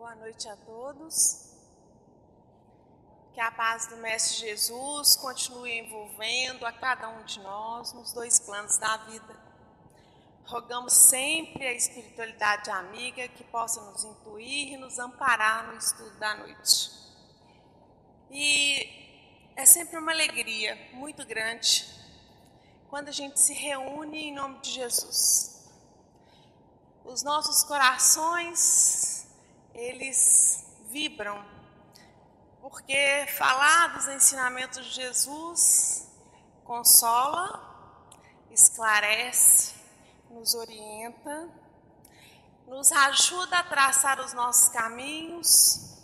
Boa noite a todos. Que a paz do Mestre Jesus continue envolvendo a cada um de nós nos dois planos da vida. Rogamos sempre a espiritualidade amiga que possa nos intuir e nos amparar no estudo da noite. E é sempre uma alegria muito grande quando a gente se reúne em nome de Jesus. Os nossos corações, eles vibram, porque falar dos ensinamentos de Jesus consola, esclarece, nos orienta, nos ajuda a traçar os nossos caminhos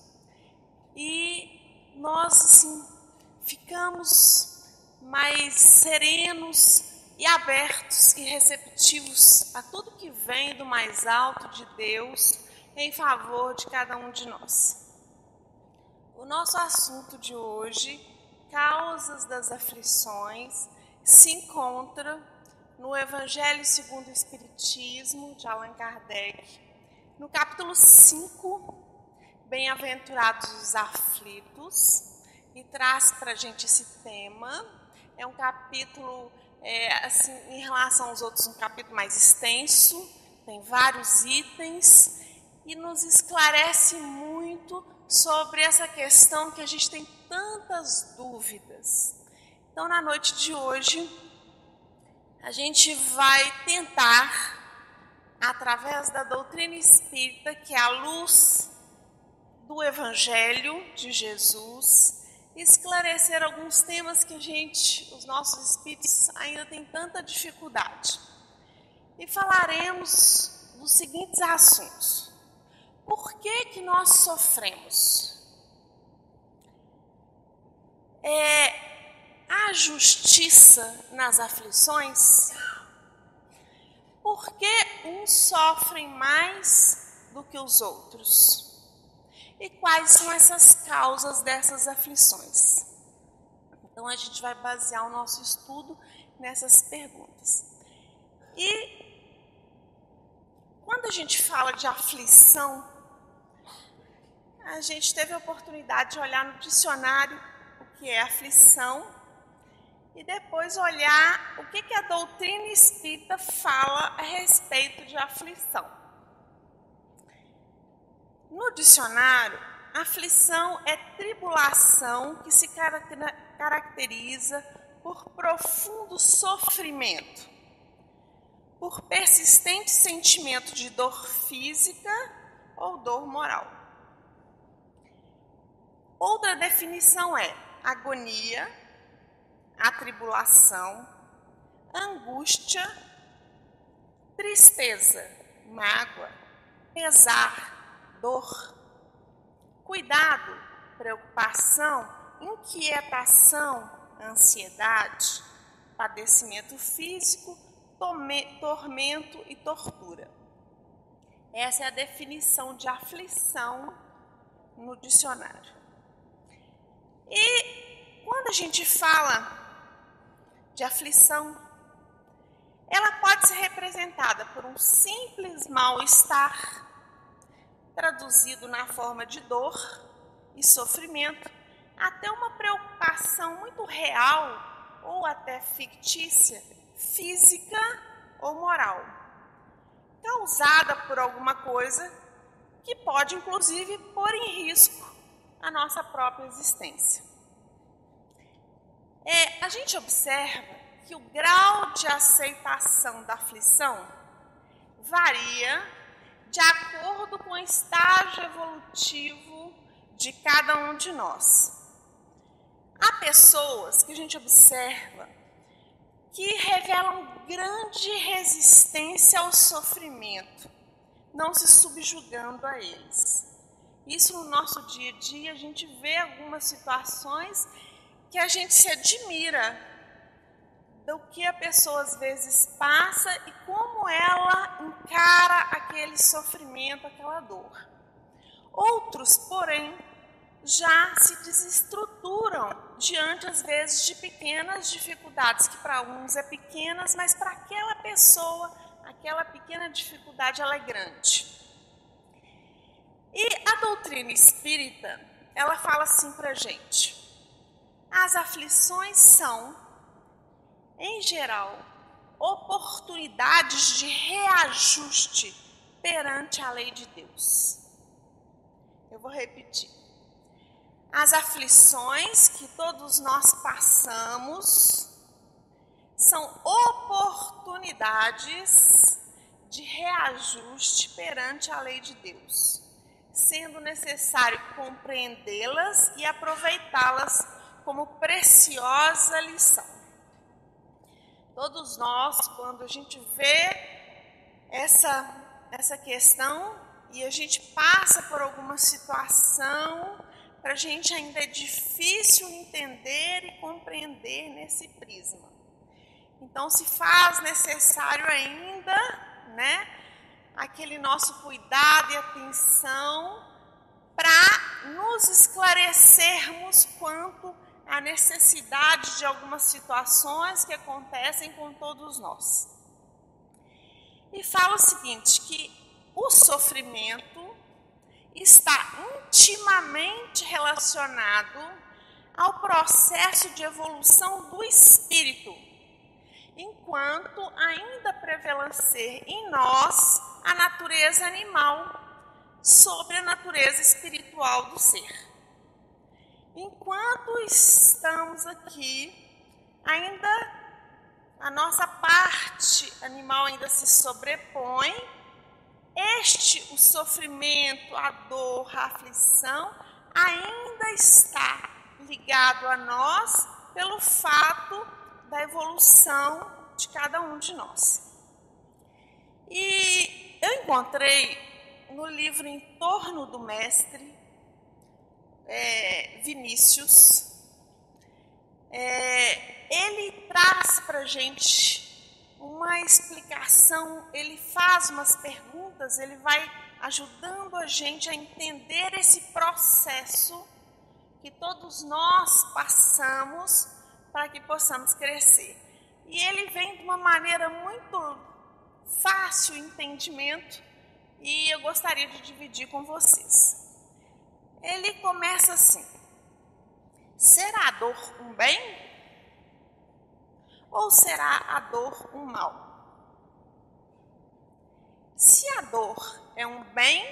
e nós, assim, ficamos mais serenos e abertos e receptivos a tudo que vem do mais alto de Deus em favor de cada um de nós. O nosso assunto de hoje, causas das aflições, se encontra no Evangelho segundo o Espiritismo, de Allan Kardec, no capítulo 5, Bem-aventurados os aflitos, e traz para a gente esse tema. É um capítulo, assim, em relação aos outros, um capítulo mais extenso, tem vários itens, e nos esclarece muito sobre essa questão que a gente tem tantas dúvidas. Então, na noite de hoje, a gente vai tentar, através da doutrina espírita, que é a luz do Evangelho de Jesus, esclarecer alguns temas que os nossos espíritos ainda têm tanta dificuldade. E falaremos dos seguintes assuntos. Por que nós sofremos? Há justiça nas aflições? Por que uns sofrem mais do que os outros? E quais são essas causas dessas aflições? Então, a gente vai basear o nosso estudo nessas perguntas. E quando a gente fala de aflição, a gente teve a oportunidade de olhar no dicionário o que é aflição e depois olhar o que a doutrina espírita fala a respeito de aflição. No dicionário, aflição é tribulação que se caracteriza por profundo sofrimento, por persistente sentimento de dor física ou dor moral. Outra definição é agonia, atribulação, angústia, tristeza, mágoa, pesar, dor, cuidado, preocupação, inquietação, ansiedade, padecimento físico, tormento e tortura. Essa é a definição de aflição no dicionário. E quando a gente fala de aflição, ela pode ser representada por um simples mal-estar, traduzido na forma de dor e sofrimento, até uma preocupação muito real ou até fictícia, física ou moral, causada por alguma coisa que pode, inclusive, pôr em risco a nossa própria existência. A gente observa que o grau de aceitação da aflição varia de acordo com o estágio evolutivo de cada um de nós. Há pessoas que a gente observa que revelam grande resistência ao sofrimento, não se subjugando a eles. Isso no nosso dia a dia, a gente vê algumas situações que a gente se admira do que a pessoa às vezes passa e como ela encara aquele sofrimento, aquela dor. Outros, porém, já se desestruturam diante, às vezes, de pequenas dificuldades, que para uns é pequenas, mas para aquela pessoa, aquela pequena dificuldade, ela é grande. E a doutrina espírita, ela fala assim pra gente: as aflições são, em geral, oportunidades de reajuste perante a lei de Deus. Eu vou repetir. As aflições que todos nós passamos são oportunidades de reajuste perante a lei de Deus, sendo necessário compreendê-las e aproveitá-las como preciosa lição. Todos nós, quando a gente vê essa questão e a gente passa por alguma situação, para a gente ainda é difícil entender e compreender nesse prisma. Então, se faz necessário ainda, aquele nosso cuidado e atenção para nos esclarecermos quanto à necessidade de algumas situações que acontecem com todos nós. E fala o seguinte, que o sofrimento está intimamente relacionado ao processo de evolução do espírito, enquanto ainda prevalecer em nós a natureza animal sobre a natureza espiritual do ser. Enquanto estamos aqui, ainda a nossa parte animal ainda se sobrepõe, o sofrimento, a dor, a aflição, ainda está ligado a nós pelo fato da evolução de cada um de nós. E eu encontrei no livro Em Torno do Mestre, Vinícius, ele traz para a gente uma explicação, ele faz umas perguntas, ele vai ajudando a gente a entender esse processo que todos nós passamos para que possamos crescer. E ele vem de uma maneira muito fácil o entendimento e eu gostaria de dividir com vocês. Ele começa assim: será a dor um bem? Ou será a dor um mal? Se a dor é um bem,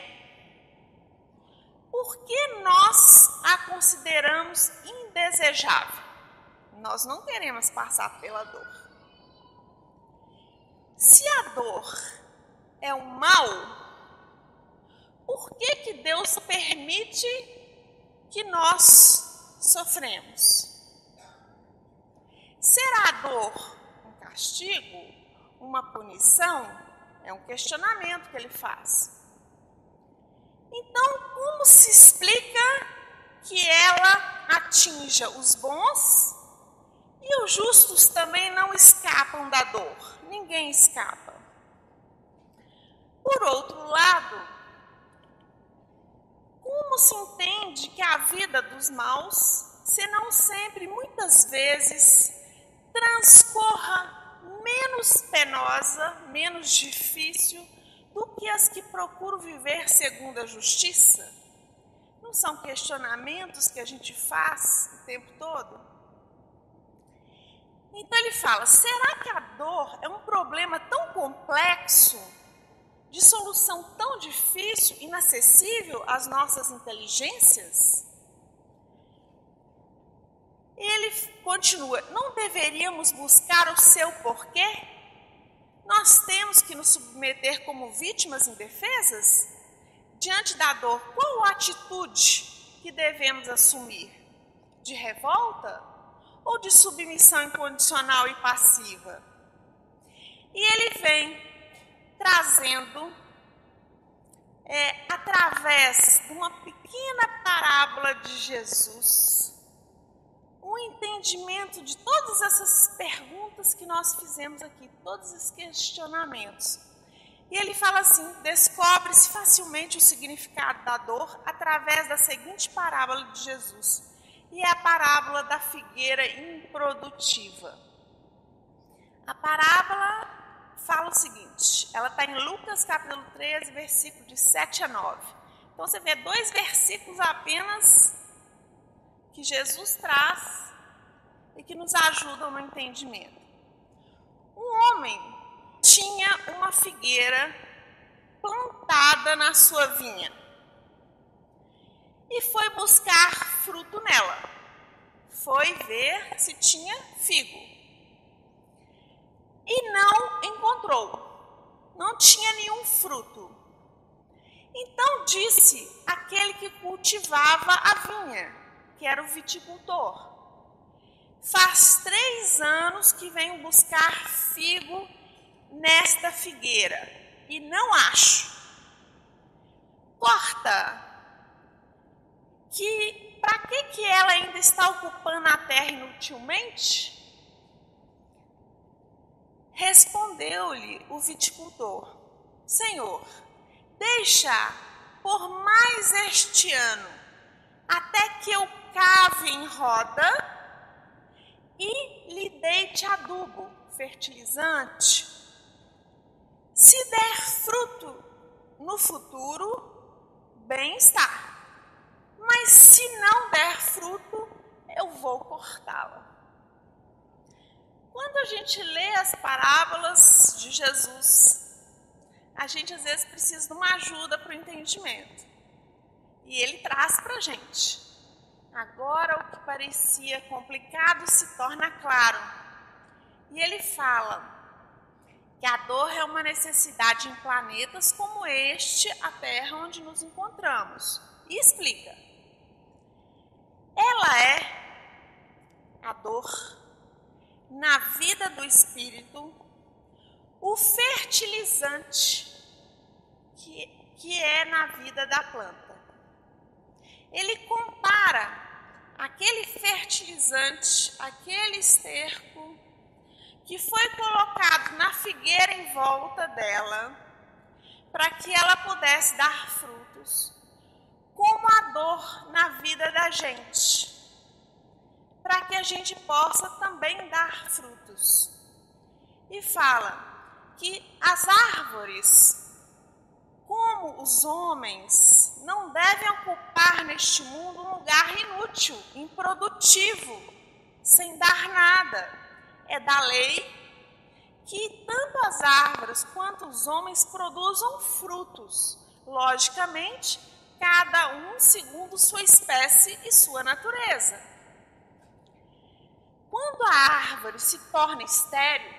por que nós a consideramos indesejável? Nós não queremos passar pela dor. Se a dor é um mal, por que Deus permite que nós sofremos? Será a dor um castigo, uma punição? É um questionamento que ele faz. Então, como se explica que ela atinja os bons e os justos também não escapam da dor? Ninguém escapa. Por outro lado, como se entende que a vida dos maus, senão sempre, muitas vezes, transcorra menos penosa, menos difícil do que as que procuram viver segundo a justiça? Não são questionamentos que a gente faz o tempo todo? Então ele fala, será que a dor é um problema tão complexo, de solução tão difícil, inacessível às nossas inteligências? Ele continua, não deveríamos buscar o seu porquê? Nós temos que nos submeter como vítimas indefesas? Diante da dor, qual a atitude que devemos assumir? De revolta ou de submissão incondicional e passiva? E ele vem trazendo, através de uma pequena parábola de Jesus, um entendimento de todas essas perguntas que nós fizemos aqui, todos esses questionamentos. E ele fala assim, descobre-se facilmente o significado da dor através da seguinte parábola de Jesus. E é a parábola da figueira improdutiva. A parábola fala o seguinte, ela está em Lucas capítulo 13, versículo de 7 a 9. Então você vê 2 versículos apenas que Jesus traz e que nos ajudam no entendimento. Um homem tinha uma figueira plantada na sua vinha e foi buscar fruto nela. Foi ver se tinha figo e não encontrou, não tinha nenhum fruto. Então disse aquele que cultivava a vinha, que era o viticultor: faz 3 anos que venho buscar figo nesta figueira e não acho. Corta, para que ela ainda está ocupando a terra inutilmente? Respondeu-lhe o viticultor: Senhor, deixa por mais este ano, até que eu cave em roda e lhe deite adubo, fertilizante. Se der fruto no futuro, bem está. Mas se não der fruto, eu vou cortá-la. Quando a gente lê as parábolas de Jesus, a gente às vezes precisa de uma ajuda para o entendimento. E ele traz para a gente. Agora o que parecia complicado se torna claro. E ele fala que a dor é uma necessidade em planetas como este, a Terra onde nos encontramos. E explica. Ela é a dor na vida do espírito, o fertilizante que é na vida da planta. Ele compara aquele fertilizante, aquele esterco que foi colocado na figueira em volta dela, para que ela pudesse dar frutos, como a dor na vida da gente, para que a gente possa também dar frutos. E fala que as árvores, como os homens, não devem ocupar neste mundo um lugar inútil, improdutivo, sem dar nada. É da lei que tanto as árvores quanto os homens produzam frutos, logicamente, cada um segundo sua espécie e sua natureza. Quando a árvore se torna estéril,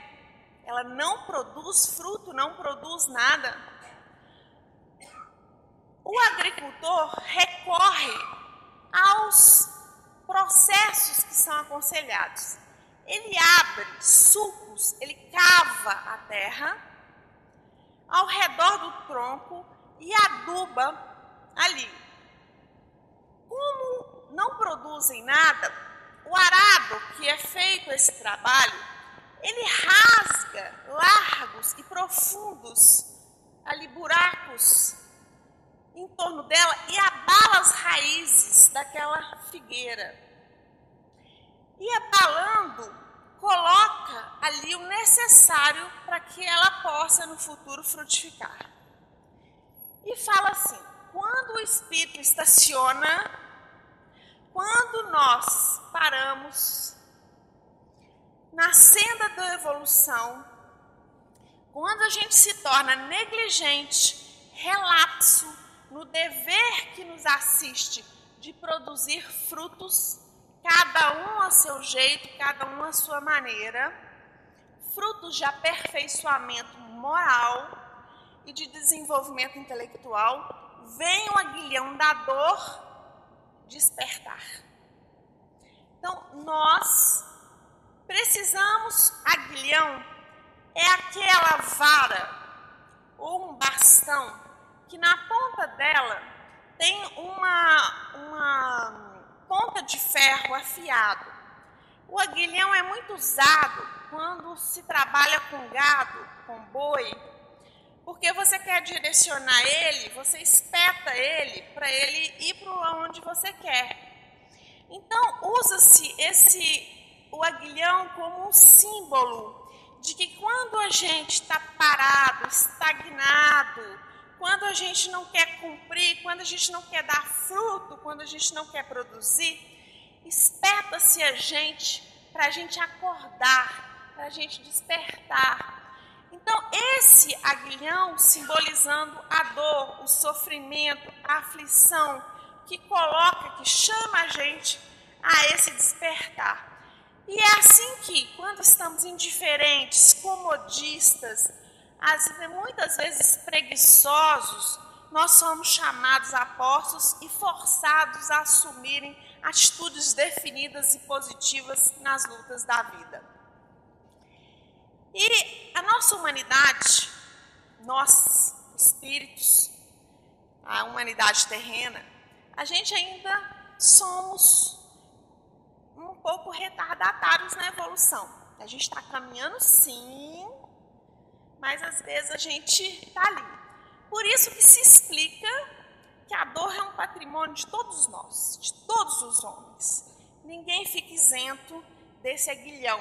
ela não produz fruto, não produz nada, o agricultor recorre aos processos que são aconselhados. Ele abre sulcos, ele cava a terra ao redor do tronco e aduba ali. Como não produzem nada, o arado que é feito esse trabalho, ele rasga largos e profundos ali buracos em torno dela e abala as raízes daquela figueira. E abalando, coloca ali o necessário para que ela possa no futuro frutificar. E fala assim: quando o Espírito estaciona, quando nós paramos na senda da evolução, quando a gente se torna negligente, relapso no dever que nos assiste de produzir frutos, cada um a seu jeito, cada um a sua maneira, frutos de aperfeiçoamento moral e de desenvolvimento intelectual, vem o aguilhão da dor despertar. Então, nós precisamos, aguilhão é aquela vara ou um bastão que na ponta dela tem uma ponta de ferro afiado. O aguilhão é muito usado quando se trabalha com gado, com boi, porque você quer direcionar ele, você espeta ele para ele ir para onde você quer. Então, usa-se o aguilhão como um símbolo de que quando a gente está parado, estagnado, quando a gente não quer cumprir, quando a gente não quer dar fruto, quando a gente não quer produzir, espeta-se a gente para a gente acordar, para a gente despertar. Então, esse aguilhão simbolizando a dor, o sofrimento, a aflição, que coloca, que chama a gente a esse despertar. E é assim que, quando estamos indiferentes, comodistas, muitas vezes preguiçosos, nós somos chamados apóstolos e forçados a assumirem atitudes definidas e positivas nas lutas da vida. E a nossa humanidade, nós, espíritos, a humanidade terrena, a gente ainda somos um pouco retardatários na evolução. A gente está caminhando sim, mas às vezes a gente está ali. Por isso que se explica que a dor é um patrimônio de todos nós, de todos os homens. Ninguém fica isento desse aguilhão.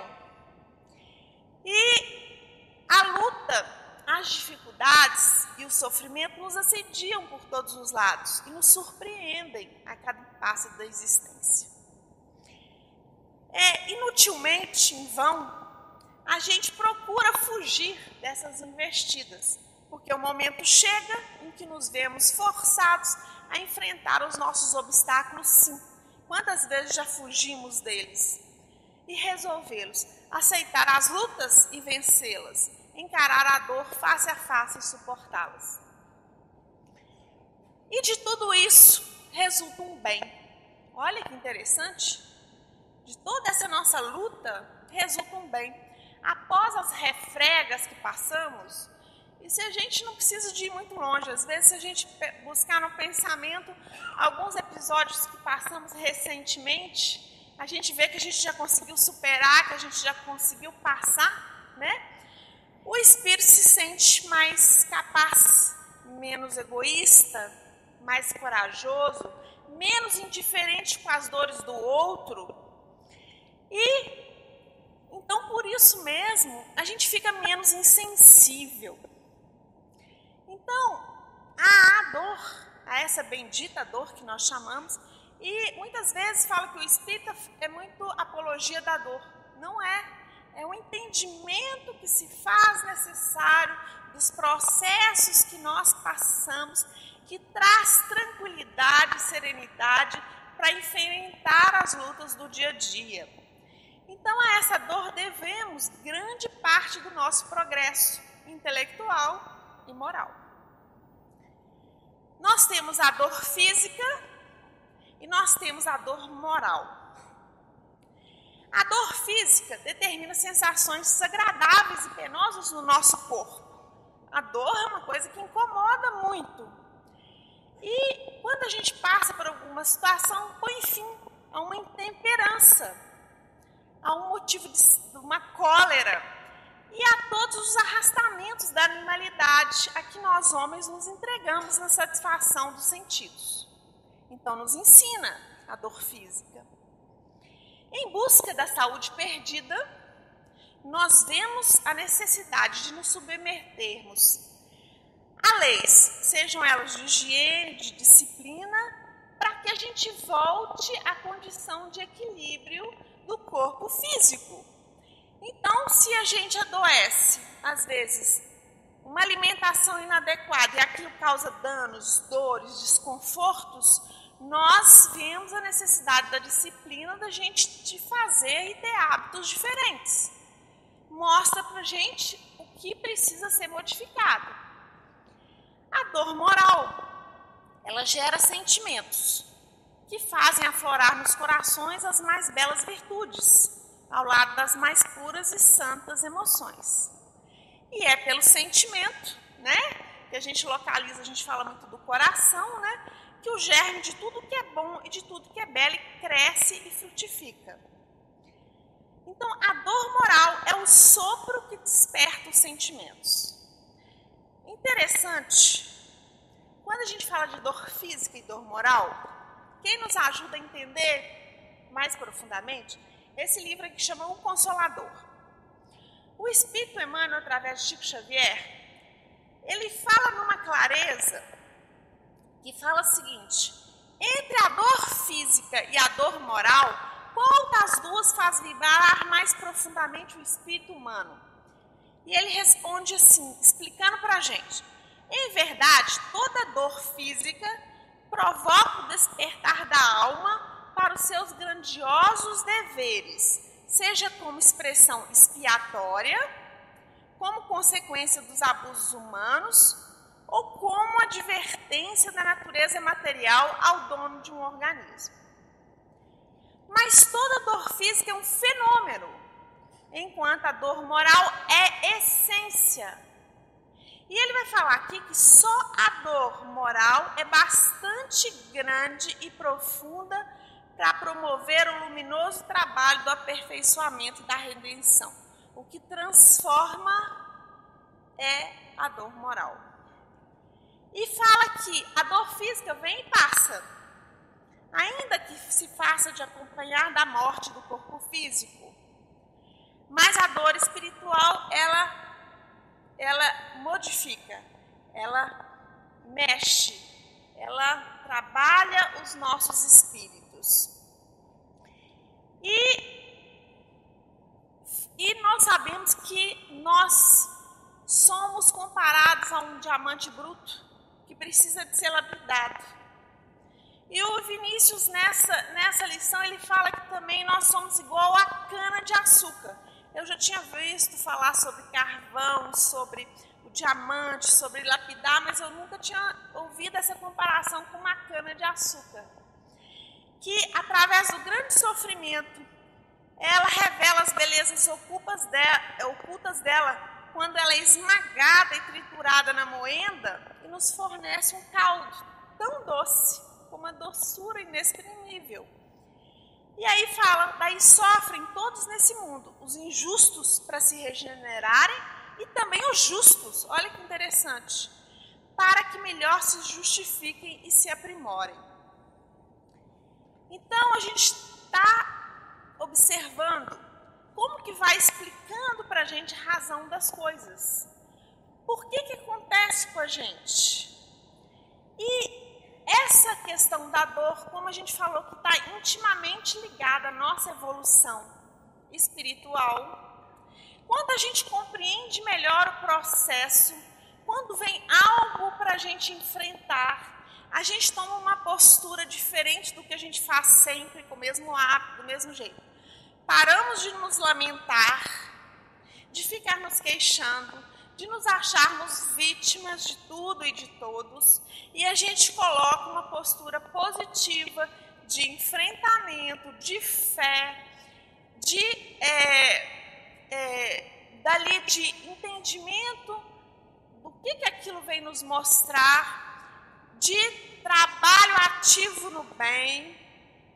E a luta, as dificuldades e o sofrimento nos assediam por todos os lados e nos surpreendem a cada passo da existência. Inutilmente, em vão, a gente procura fugir dessas investidas, porque o momento chega em que nos vemos forçados a enfrentar os nossos obstáculos, sim. Quantas vezes já fugimos deles? E resolvê-los, aceitar as lutas e vencê-las, encarar a dor face a face e suportá-las. E de tudo isso resulta um bem. Olha que interessante. De toda essa nossa luta resulta um bem. Após as refregas que passamos, e se a gente não precisa de ir muito longe, às vezes se a gente buscar no pensamento alguns episódios que passamos recentemente, a gente vê que a gente já conseguiu superar, que a gente já conseguiu passar, né? O espírito se sente mais capaz, menos egoísta, mais corajoso, menos indiferente com as dores do outro. E então, por isso mesmo, a gente fica menos insensível. Então, a dor, a essa bendita dor que nós chamamos, e muitas vezes fala que o espírito é muito apologia da dor. Não é. É um entendimento que se faz necessário dos processos que nós passamos, que traz tranquilidade e serenidade para enfrentar as lutas do dia a dia. Então, a essa dor devemos grande parte do nosso progresso intelectual e moral. Nós temos a dor física e nós temos a dor moral. A dor física determina sensações desagradáveis e penosas no nosso corpo. A dor é uma coisa que incomoda muito. E quando a gente passa por alguma situação, põe fim a uma intemperança, a um motivo de uma cólera e a todos os arrastamentos da animalidade a que nós homens nos entregamos na satisfação dos sentidos. Então nos ensina a dor física. Em busca da saúde perdida, nós vemos a necessidade de nos submetermos a leis, sejam elas de higiene, de disciplina, para que a gente volte à condição de equilíbrio do corpo físico. Então, se a gente adoece, às vezes, uma alimentação inadequada e aquilo causa danos, dores, desconfortos, nós vemos a necessidade da disciplina da gente de fazer e ter hábitos diferentes. Mostra pra gente o que precisa ser modificado. A dor moral, ela gera sentimentos que fazem aflorar nos corações as mais belas virtudes, ao lado das mais puras e santas emoções. E é pelo sentimento, né, que a gente localiza, a gente fala muito do coração, né, que o germe de tudo que é bom e de tudo que é belo cresce e frutifica. Então, a dor moral é o sopro que desperta os sentimentos. Interessante, quando a gente fala de dor física e dor moral, quem nos ajuda a entender mais profundamente, esse livro aqui chama O Consolador. O Espírito Emmanuel, através de Chico Xavier, ele fala numa clareza que fala o seguinte: entre a dor física e a dor moral, qual das duas faz vibrar mais profundamente o espírito humano? E ele responde assim, explicando para a gente: em verdade, toda dor física provoca o despertar da alma para os seus grandiosos deveres, seja como expressão expiatória, como consequência dos abusos humanos, ou como advertência da natureza material ao dono de um organismo. Mas toda dor física é um fenômeno, enquanto a dor moral é essência. E ele vai falar aqui que só a dor moral é bastante grande e profunda para promover o luminoso trabalho do aperfeiçoamento e da redenção. O que transforma é a dor moral. E fala que a dor física vem e passa, ainda que se faça de acompanhar da morte do corpo físico. Mas a dor espiritual, ela modifica, ela mexe, ela trabalha os nossos espíritos. E nós sabemos que nós somos comparados a um diamante bruto que precisa de ser lapidado. E o Vinícius, nessa lição, ele fala que também nós somos igual a cana de açúcar. Eu já tinha visto falar sobre carvão, sobre o diamante, sobre lapidar, mas eu nunca tinha ouvido essa comparação com uma cana de açúcar. Que, através do grande sofrimento, ela revela as belezas ocultas dela, quando ela é esmagada e triturada na moenda e nos fornece um caldo tão doce, com uma doçura inexprimível. E aí fala, daí sofrem todos nesse mundo, os injustos para se regenerarem e também os justos, olha que interessante, para que melhor se justifiquem e se aprimorem. Então a gente está observando como que vai explicando para a gente a razão das coisas. Por que acontece com a gente? E essa questão da dor, como a gente falou, que está intimamente ligada à nossa evolução espiritual, quando a gente compreende melhor o processo, quando vem algo para a gente enfrentar, a gente toma uma postura diferente do que a gente faz sempre, com o mesmo hábito, do mesmo jeito. Paramos de nos lamentar, de ficar nos queixando, de nos acharmos vítimas de tudo e de todos, e a gente coloca uma postura positiva de enfrentamento, de fé, de entendimento do que aquilo vem nos mostrar, de trabalho ativo no bem,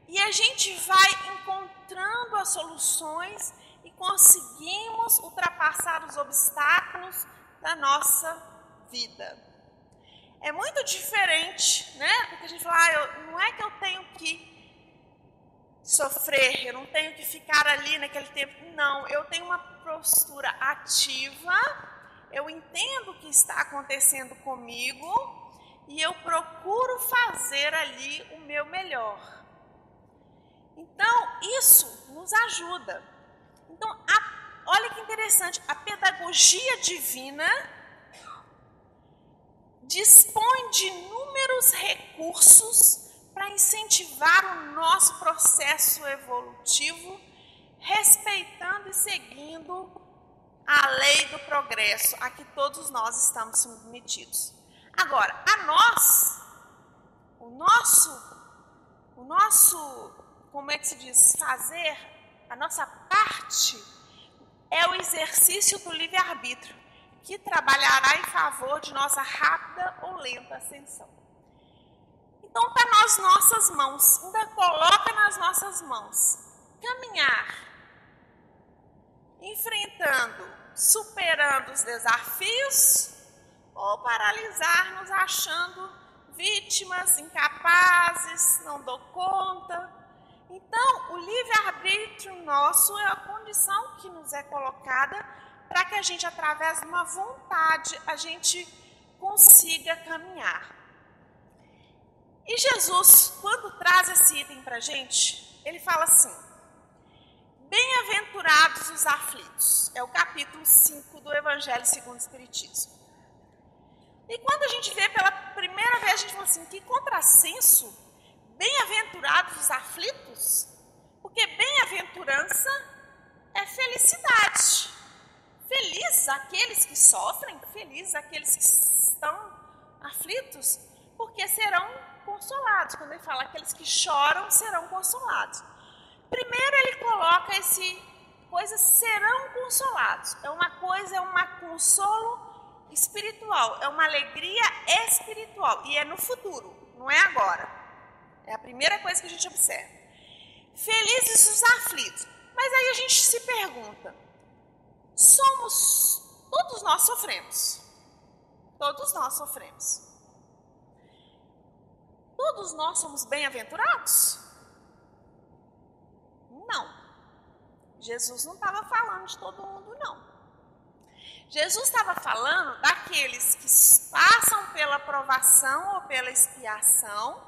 e a gente vai encontrando as soluções e conseguimos ultrapassar os obstáculos da nossa vida. É muito diferente, né? Porque a gente fala, não é que eu tenho que sofrer, eu não tenho que ficar ali naquele tempo. Não, eu tenho uma postura ativa, eu entendo o que está acontecendo comigo e eu procuro fazer ali o meu melhor. Então, isso nos ajuda. Então, olha que interessante, a pedagogia divina dispõe de inúmeros recursos para incentivar o nosso processo evolutivo, respeitando e seguindo a lei do progresso, a que todos nós estamos submetidos. Agora, o nosso, como é que se diz, fazer, a nossa parte é o exercício do livre-arbítrio, que trabalhará em favor de nossa rápida ou lenta ascensão. Então, está nas nossas mãos, ainda coloca nas nossas mãos, caminhar, enfrentando, superando os desafios, ou paralisar, nos achando vítimas, incapazes, não dou conta. Então, o livre-arbítrio nosso é a condição que nos é colocada para que a gente, através de uma vontade, a gente consiga caminhar. E Jesus, quando traz esse item para a gente, ele fala assim: bem-aventurados os aflitos. É o capítulo 5 do Evangelho segundo o Espiritismo. E quando a gente vê pela primeira vez, a gente fala assim: que contrassenso, bem-aventurados os aflitos, porque bem-aventurança é felicidade. Felizes aqueles que sofrem, felizes aqueles que estão aflitos, porque serão consolados. Quando ele fala aqueles que choram serão consolados. Primeiro ele coloca coisas serão consolados. É um consolo espiritual, é uma alegria espiritual. E é no futuro, não é agora. É a primeira coisa que a gente observa. Felizes os aflitos. Mas aí a gente se pergunta, todos nós sofremos. Todos nós sofremos. Todos nós somos bem-aventurados? Não. Jesus não estava falando de todo mundo, não. Jesus estava falando daqueles que passam pela provação ou pela expiação,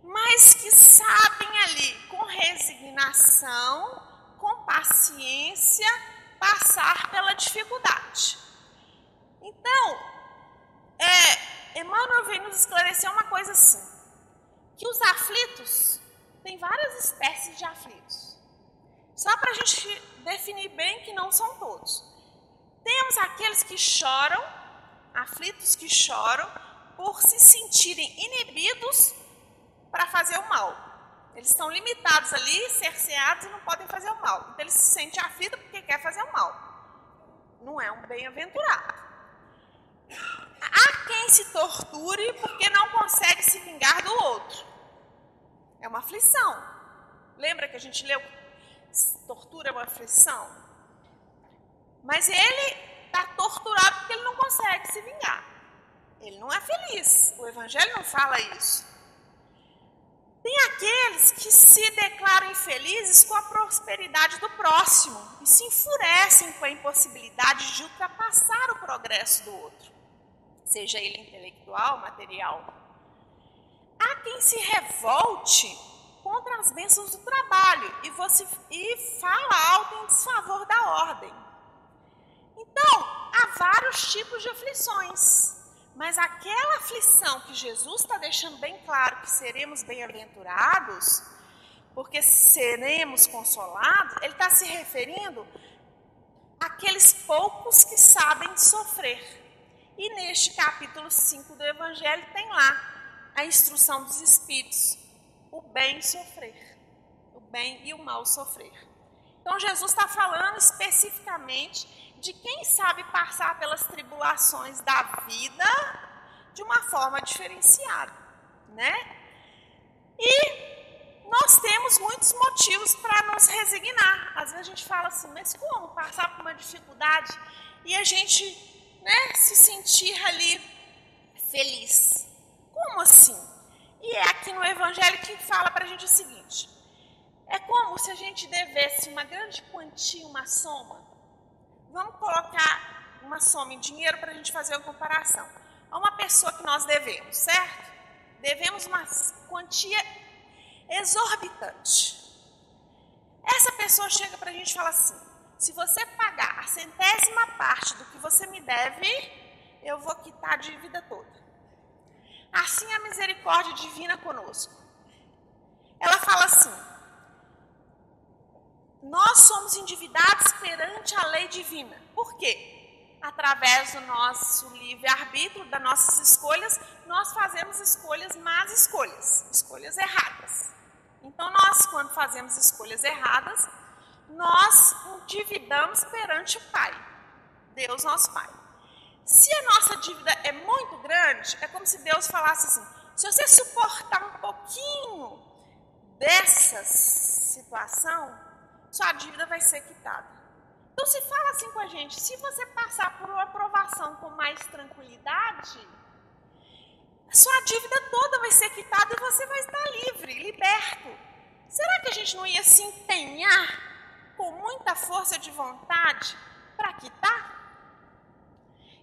mas que sabem ali, com resignação, com paciência, passar pela dificuldade. Então, Emmanuel vem nos esclarecer uma coisa assim, que os aflitos, tem várias espécies de aflitos. Só para a gente definir bem que não são todos. Temos aqueles que choram, aflitos que choram, por se sentirem inibidos para fazer o mal. Eles estão limitados ali, cerceados e não podem fazer o mal. Então eles se sentem aflitos porque quer fazer o mal. Não é um bem-aventurado. Há quem se torture porque não consegue se vingar do outro. É uma aflição. Lembra que a gente leu? Tortura é uma aflição. Mas ele está torturado porque ele não consegue se vingar. Ele não é feliz. O Evangelho não fala isso. Tem aqueles que se declaram infelizes com a prosperidade do próximo e se enfurecem com a impossibilidade de ultrapassar o progresso do outro, seja ele intelectual, material. Há quem se revolte contra as bênçãos do trabalho e fala alto em desfavor da ordem. Então, há vários tipos de aflições. Mas aquela aflição que Jesus está deixando bem claro que seremos bem-aventurados, porque seremos consolados, ele está se referindo àqueles poucos que sabem sofrer. E neste capítulo 5 do Evangelho tem lá a instrução dos Espíritos, o bem sofrer, o bem e o mal sofrer. Então Jesus está falando especificamente de quem sabe passar pelas tribulações da vida de uma forma diferenciada, né? E nós temos muitos motivos para nos resignar. Às vezes a gente fala assim, mas como passar por uma dificuldade e a gente, né, se sentir ali feliz? Como assim? E é aqui no Evangelho que fala para a gente o seguinte, é como se a gente devesse uma grande quantia, uma soma. Vamos colocar uma soma em dinheiro para a gente fazer uma comparação. A uma pessoa que nós devemos, certo? Devemos uma quantia exorbitante. Essa pessoa chega para a gente e fala assim, se você pagar a 100ª parte do que você me deve, eu vou quitar a dívida toda. Assim a misericórdia divina conosco. Ela fala assim, nós somos endividados perante a lei divina. Por quê? Através do nosso livre-arbítrio, das nossas escolhas, nós fazemos más escolhas, escolhas erradas. Então, nós, quando fazemos escolhas erradas, nós endividamos perante o Pai, Deus nosso Pai. Se a nossa dívida é muito grande, é como se Deus falasse assim, se você suportar um pouquinho dessa situação, sua dívida vai ser quitada. Então, se fala assim com a gente, se você passar por uma aprovação com mais tranquilidade, sua dívida toda vai ser quitada e você vai estar livre, liberto. Será que a gente não ia se empenhar com muita força de vontade para quitar?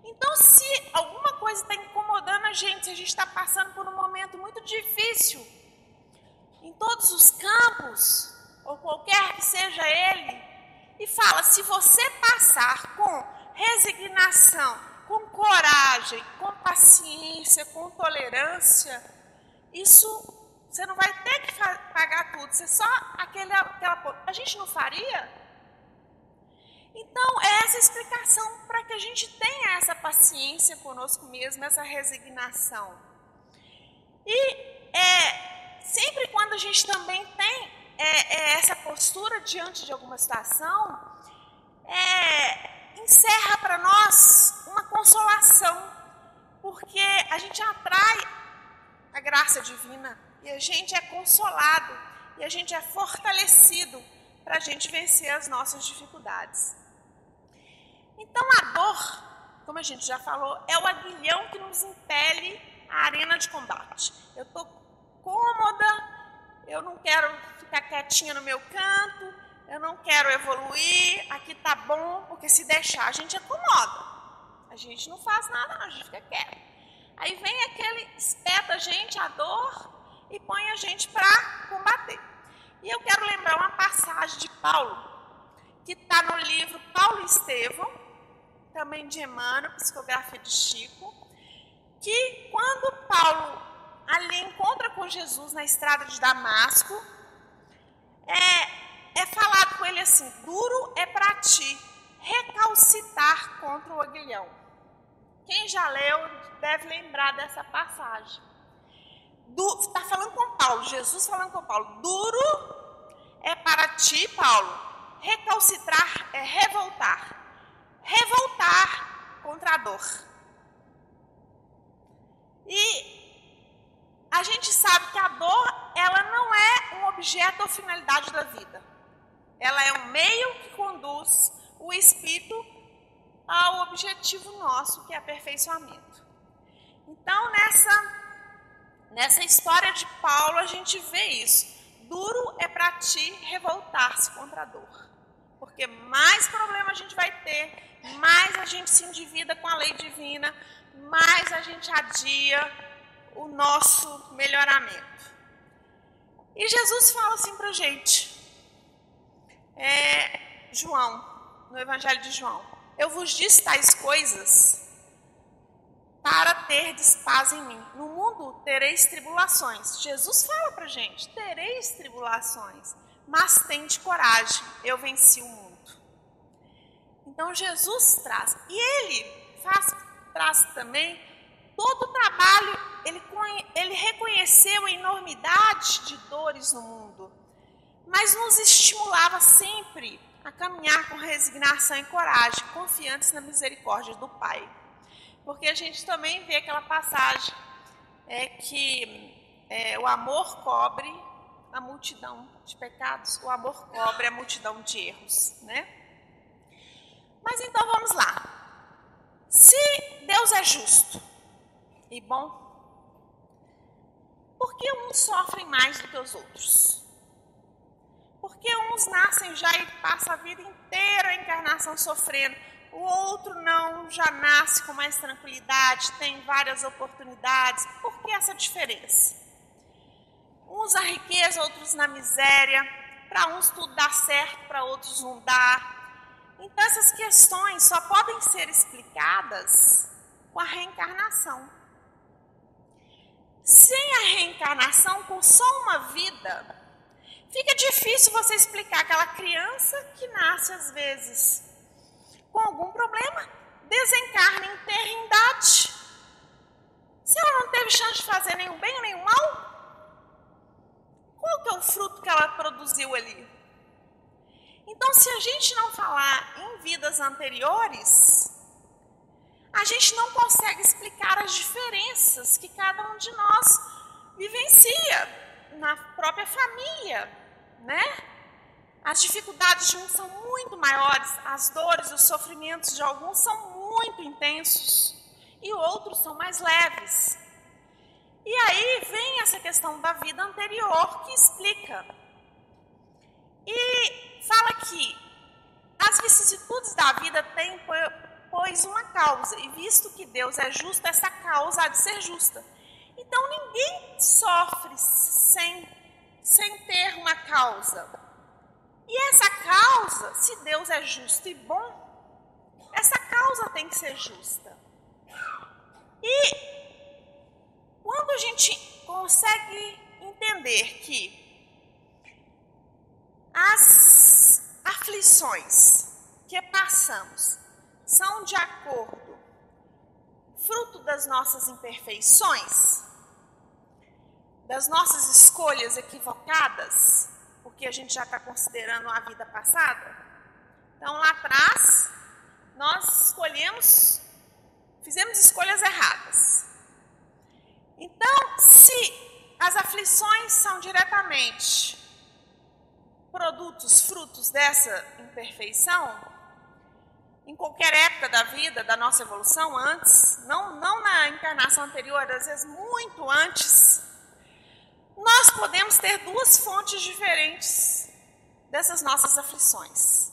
Então, se alguma coisa está incomodando a gente, se a gente está passando por um momento muito difícil, em todos os campos, ou qualquer que seja ele, e fala, se você passar com resignação, com coragem, com paciência, com tolerância, isso você não vai ter que pagar tudo, você só aquela... A gente não faria? Então, é essa explicação para que a gente tenha essa paciência conosco mesmo, essa resignação. E sempre quando a gente também tem essa postura diante de alguma situação, encerra para nós uma consolação, porque a gente atrai a graça divina e a gente é consolado e a gente é fortalecido para a gente vencer as nossas dificuldades. Então a dor, como a gente já falou, é o aguilhão que nos impele à arena de combate. Eu estou cômoda, eu não quero ficar quietinha no meu canto, eu não quero evoluir, aqui tá bom, porque se deixar a gente acomoda. A gente não faz nada, não, a gente fica quieto. Aí vem aquele, espeta a gente, a dor, e põe a gente para combater. E eu quero lembrar uma passagem de Paulo, que está no livro Paulo e Estevão, também de Emmanuel, Psicografia de Chico, que quando Paulo ali encontra com Jesus na estrada de Damasco, é falado com ele assim, duro é para ti recalcitar contra o aguilhão. Quem já leu deve lembrar dessa passagem. Está falando com Paulo, Jesus falando com Paulo, duro é para ti, Paulo, recalcitrar é revoltar contra a dor. E a gente sabe que a dor, ela não é um objeto ou finalidade da vida. Ela é um meio que conduz o espírito ao objetivo nosso, que é aperfeiçoamento. Então, nessa história de Paulo, a gente vê isso. Duro é para ti revoltar-se contra a dor. Porque mais problema a gente vai ter, mais a gente se endivida com a lei divina, mais a gente adia o nosso melhoramento. E Jesus fala assim para a gente, João, no Evangelho de João, eu vos disse tais coisas para terdes paz em mim. No mundo tereis tribulações. Jesus fala para a gente, tereis tribulações, mas tende coragem, eu venci o mundo. Então Jesus traz, e ele traz também todo o trabalho, ele reconheceu a enormidade de dores no mundo, mas nos estimulava sempre a caminhar com resignação e coragem, confiantes na misericórdia do Pai. Porque a gente também vê aquela passagem que o amor cobre a multidão de pecados, o amor cobre a multidão de erros, né? Mas então vamos lá. Se Deus é justo e bom, por que uns sofrem mais do que os outros? Por que uns nascem já e passam a vida inteira a encarnação sofrendo? O outro não, já nasce com mais tranquilidade, tem várias oportunidades. Por que essa diferença? Uns na riqueza, outros na miséria. Para uns tudo dá certo, para outros não dá. Então essas questões só podem ser explicadas com a reencarnação. Sem a reencarnação, com só uma vida, fica difícil você explicar aquela criança que nasce às vezes com algum problema, desencarna em terrindade. Se ela não teve chance de fazer nenhum bem ou nenhum mal, qual que é o fruto que ela produziu ali? Então, se a gente não falar em vidas anteriores, a gente não consegue explicar as diferenças que cada um de nós vivencia na própria família, né? As dificuldades de uns são muito maiores, as dores e os sofrimentos de alguns são muito intensos e outros são mais leves. E aí vem essa questão da vida anterior que explica. E fala que as vicissitudes da vida têm impôs uma causa, e visto que Deus é justo, essa causa há de ser justa. Então ninguém sofre sem ter uma causa. E essa causa, se Deus é justo e bom, essa causa tem que ser justa. E quando a gente consegue entender que as aflições que passamos são de acordo, fruto das nossas imperfeições, das nossas escolhas equivocadas, porque a gente já está considerando a vida passada. Então, lá atrás, nós fizemos escolhas erradas. Então, se as aflições são diretamente frutos dessa imperfeição, em qualquer época da vida, da nossa evolução, antes, não na encarnação anterior, às vezes muito antes, nós podemos ter duas fontes diferentes dessas nossas aflições.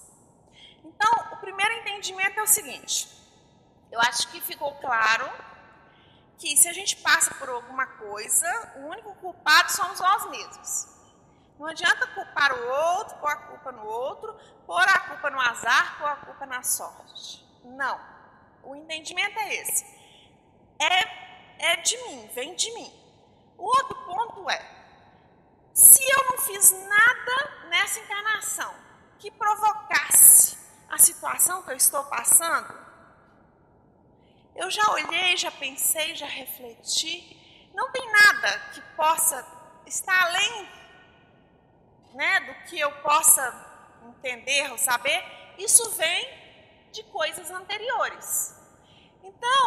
Então, o primeiro entendimento é o seguinte: eu acho que ficou claro que se a gente passa por alguma coisa, o único culpado somos nós mesmos. Não adianta culpar o outro, pôr a culpa no outro, pôr a culpa no azar, pôr a culpa na sorte. Não. O entendimento é esse. É de mim, vem de mim. O outro ponto é, se eu não fiz nada nessa encarnação que provocasse a situação que eu estou passando, eu já olhei, já pensei, já refleti, não tem nada que possa estar além, do que eu possa entender ou saber. Isso vem de coisas anteriores. Então,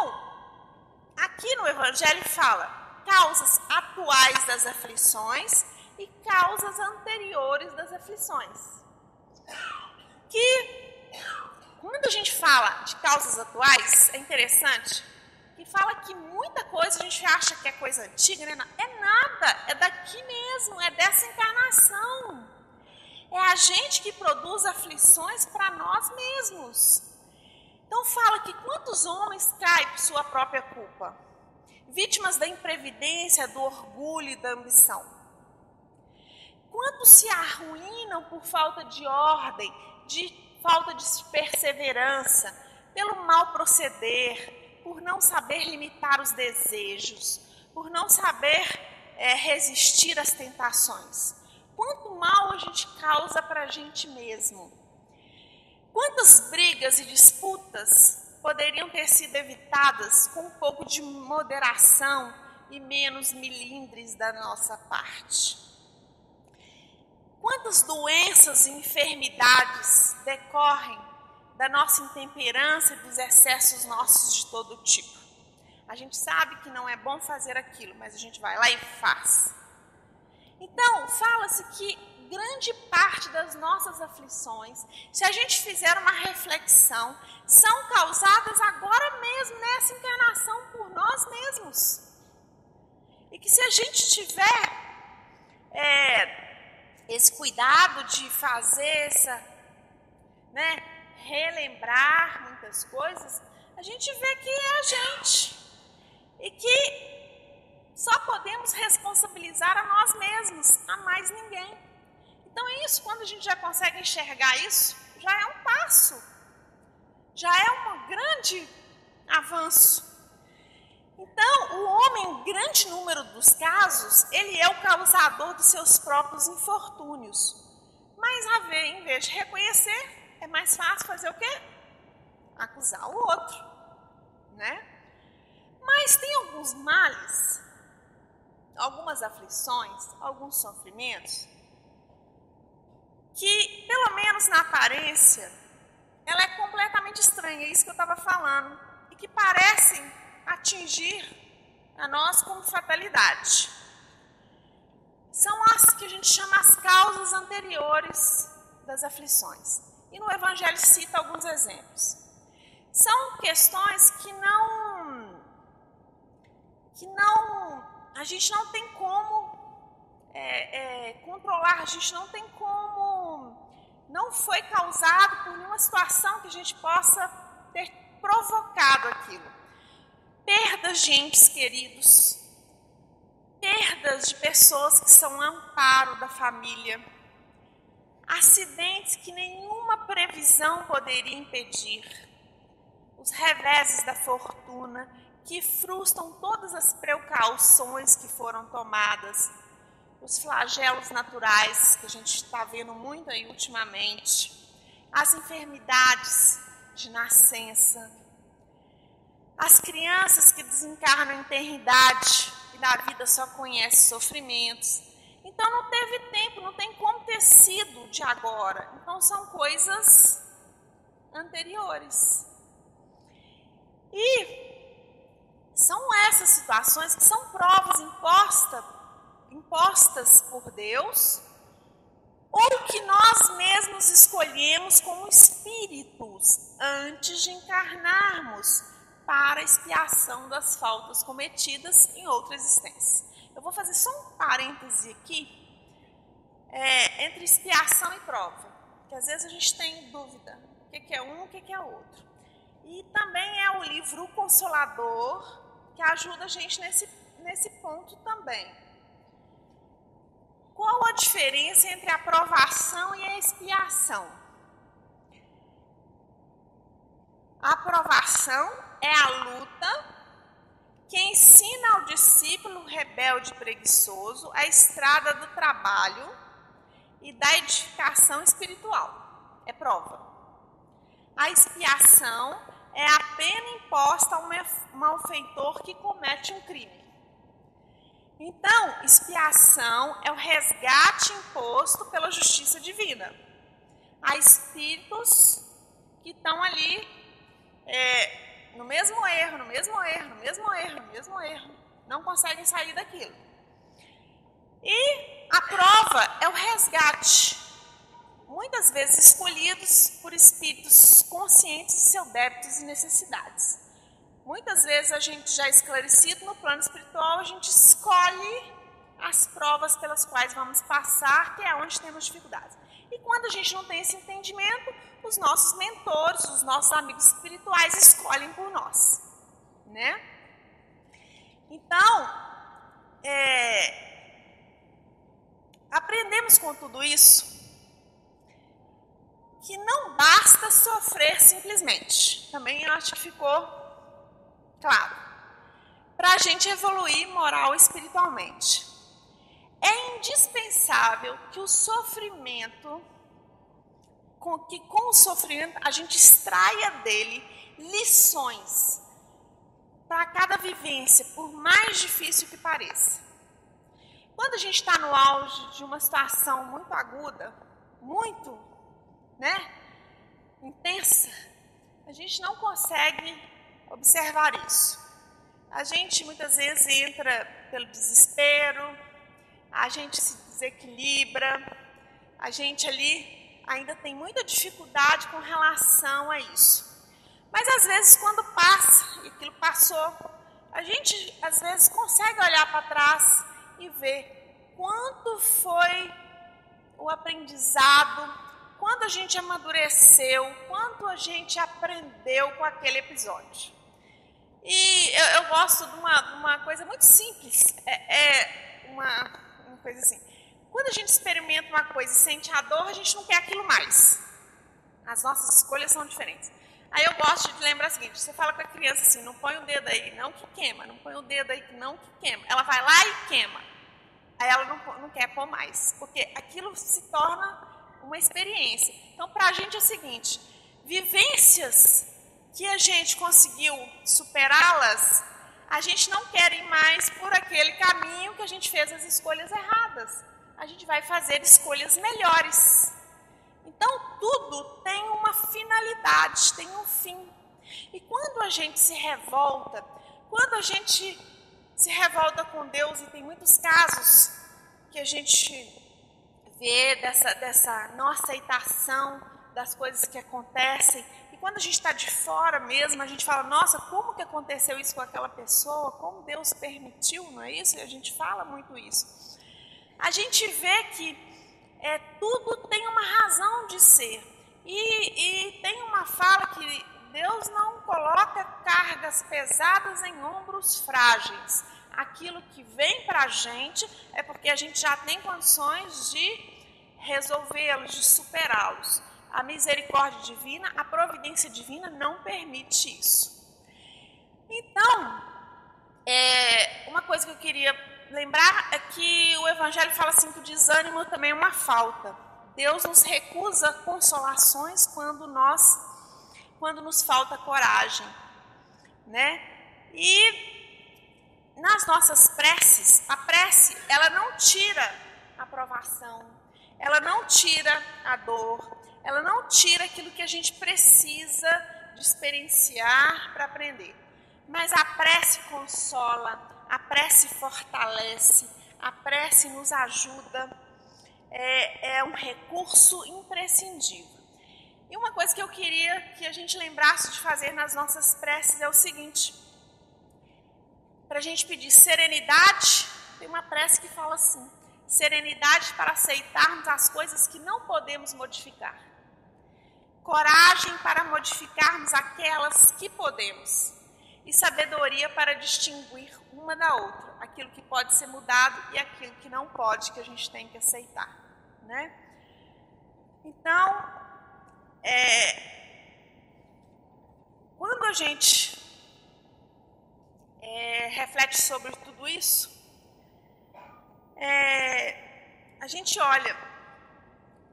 aqui no Evangelho fala causas atuais das aflições e causas anteriores das aflições. Que, quando a gente fala de causas atuais, é interessante que fala que muita coisa a gente acha que é coisa antiga, né? É nada, é daqui mesmo, é dessa encarnação. É a gente que produz aflições para nós mesmos. Então fala que quantos homens caem por sua própria culpa? Vítimas da imprevidência, do orgulho e da ambição. Quantos se arruinam por falta de ordem, de falta de perseverança, pelo mal proceder, por não saber limitar os desejos, por não saber resistir às tentações. Quanto mal a gente causa para a gente mesmo. Quantas brigas e disputas poderiam ter sido evitadas com um pouco de moderação e menos milindres da nossa parte. Quantas doenças e enfermidades decorrem da nossa intemperança e dos excessos nossos de todo tipo. A gente sabe que não é bom fazer aquilo, mas a gente vai lá e faz. Então, fala-se que grande parte das nossas aflições, se a gente fizer uma reflexão, são causadas agora mesmo, nessa encarnação, por nós mesmos. E que se a gente tiver esse cuidado de fazer relembrar muitas coisas, a gente vê que é a gente. E que só podemos responsabilizar a nós mesmos, a mais ninguém. Então é isso, quando a gente já consegue enxergar isso, já é um passo, já é um grande avanço. Então, o homem, em grande número dos casos, ele é o causador dos seus próprios infortúnios. Mas, em vez de reconhecer, é mais fácil fazer o quê? Acusar o outro, né? Mas tem alguns males, algumas aflições, alguns sofrimentos, que, pelo menos na aparência, ela é completamente estranha, é isso que eu estava falando, e que parecem atingir a nós como fatalidade. São as que a gente chama as causas anteriores das aflições. E no Evangelho cita alguns exemplos. São questões que a gente não tem como controlar, a gente não tem como, não foi causado por nenhuma situação que a gente possa ter provocado aquilo. Perdas de entes queridos, perdas de pessoas que são amparo da família, acidentes que nenhuma previsão poderia impedir, os reveses da fortuna que frustram todas as precauções que foram tomadas, os flagelos naturais que a gente está vendo muito aí ultimamente, as enfermidades de nascença, as crianças que desencarnam em eternidade e na vida só conhecem sofrimentos. Então não teve tempo, não tem como ter sido de agora. Então são coisas anteriores. E são essas situações que são provas impostas por Deus, ou que nós mesmos escolhemos como espíritos antes de encarnarmos para a expiação das faltas cometidas em outra existência. Eu vou fazer só um parêntese aqui, entre expiação e prova, que às vezes a gente tem dúvida, o que é um, o que é outro. E também é o livro O Consolador, que ajuda a gente nesse ponto também. Qual a diferença entre a provação e a expiação? A provação é a luta que ensina ao discípulo rebelde e preguiçoso a estrada do trabalho e da edificação espiritual. É prova. A expiação é a pena imposta ao malfeitor que comete um crime. Então, expiação é o resgate imposto pela justiça divina. Há espíritos que estão ali no mesmo erro, não conseguem sair daquilo. E a prova é o resgate, muitas vezes escolhidos por espíritos conscientes de seus débitos e necessidades. Muitas vezes a gente já esclarecido no plano espiritual, a gente escolhe as provas pelas quais vamos passar, que é onde temos dificuldades. E quando a gente não tem esse entendimento, os nossos mentores, os nossos amigos espirituais escolhem por nós, né? Então, aprendemos com tudo isso que não basta sofrer simplesmente. Também eu acho que ficou claro, para a gente evoluir moral e espiritualmente. É indispensável que o sofrimento, com o sofrimento a gente extraia dele lições para cada vivência, por mais difícil que pareça. Quando a gente está no auge de uma situação muito aguda, muito, intensa, a gente não consegue observar isso. A gente muitas vezes entra pelo desespero, a gente se desequilibra, a gente ali ainda tem muita dificuldade com relação a isso. Mas às vezes quando passa, e aquilo passou, a gente às vezes consegue olhar para trás e ver quanto foi o aprendizado, quanto a gente amadureceu, quanto a gente aprendeu com aquele episódio. E eu gosto de uma coisa muito simples, uma coisa assim. Quando a gente experimenta uma coisa e sente a dor, a gente não quer aquilo mais. As nossas escolhas são diferentes. Aí eu gosto de lembrar o seguinte, você fala com a criança assim, não põe o dedo aí, não que queima, não põe o dedo aí, não que queima. Ela vai lá e queima. Aí ela não quer pôr mais, porque aquilo se torna uma experiência. Então, para a gente é o seguinte, vivências que a gente conseguiu superá-las, a gente não quer ir mais por aquele caminho que a gente fez as escolhas erradas. A gente vai fazer escolhas melhores. Então, tudo tem uma finalidade, tem um fim. E quando a gente se revolta, quando a gente se revolta com Deus, e tem muitos casos que a gente vê dessa não aceitação das coisas que acontecem, e quando a gente está de fora mesmo, a gente fala, nossa, como que aconteceu isso com aquela pessoa, como Deus permitiu, não é isso? E a gente fala muito isso. A gente vê que tudo tem uma razão de ser, e tem uma fala Deus não coloca cargas pesadas em ombros frágeis. Aquilo que vem para a gente é porque a gente já tem condições de resolvê-los, de superá-los. A misericórdia divina, a providência divina não permite isso. Então, uma coisa que eu queria lembrar é que o Evangelho fala assim que o desânimo também é uma falta. Deus nos recusa consolações quando nos falta coragem, né? E nas nossas preces, a prece, ela não tira a provação, ela não tira a dor, ela não tira aquilo que a gente precisa de experienciar para aprender. Mas a prece consola, a prece fortalece, a prece nos ajuda, é um recurso imprescindível. E uma coisa que eu queria que a gente lembrasse de fazer nas nossas preces é o seguinte: para a gente pedir serenidade, tem uma prece que fala assim: serenidade para aceitarmos as coisas que não podemos modificar, coragem para modificarmos aquelas que podemos, e sabedoria para distinguir uma da outra, aquilo que pode ser mudado e aquilo que não pode, que a gente tem que aceitar, né? Então, quando a gente reflete sobre tudo isso, a gente olha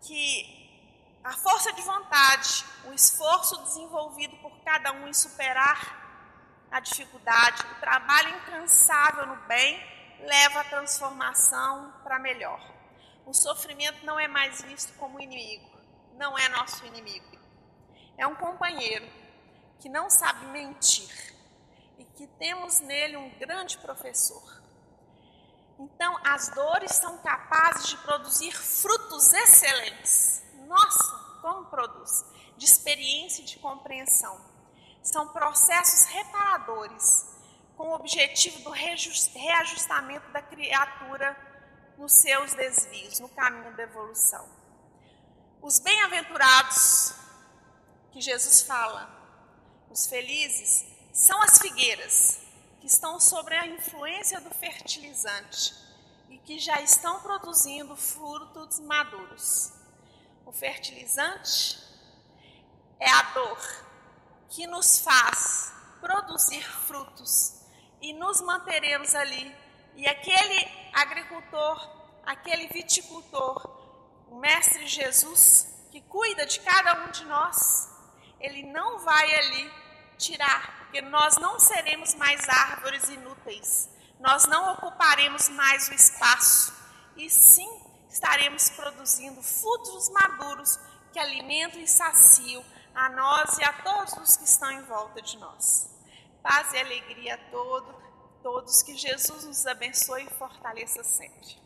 que a força de vontade, o esforço desenvolvido por cada um em superar a dificuldade, o trabalho incansável no bem, leva a transformação para melhor. O sofrimento não é mais visto como inimigo, não é nosso inimigo. É um companheiro que não sabe mentir e que temos nele um grande professor. Então, as dores são capazes de produzir frutos excelentes. Nossa, como produz? De experiência e de compreensão. São processos reparadores, com o objetivo do reajustamento da criatura nos seus desvios, no caminho da evolução. Os bem-aventurados, que Jesus fala, os felizes, são as figueiras, que estão sob a influência do fertilizante e que já estão produzindo frutos maduros. O fertilizante é a dor que nos faz produzir frutos e nos manteremos ali. E aquele agricultor, aquele viticultor, o Mestre Jesus, que cuida de cada um de nós, ele não vai ali tirar, porque nós não seremos mais árvores inúteis, nós não ocuparemos mais o espaço, e sim estaremos produzindo frutos maduros que alimentam e saciam a nós e a todos os que estão em volta de nós. Paz e alegria a todos, que Jesus nos abençoe e fortaleça sempre.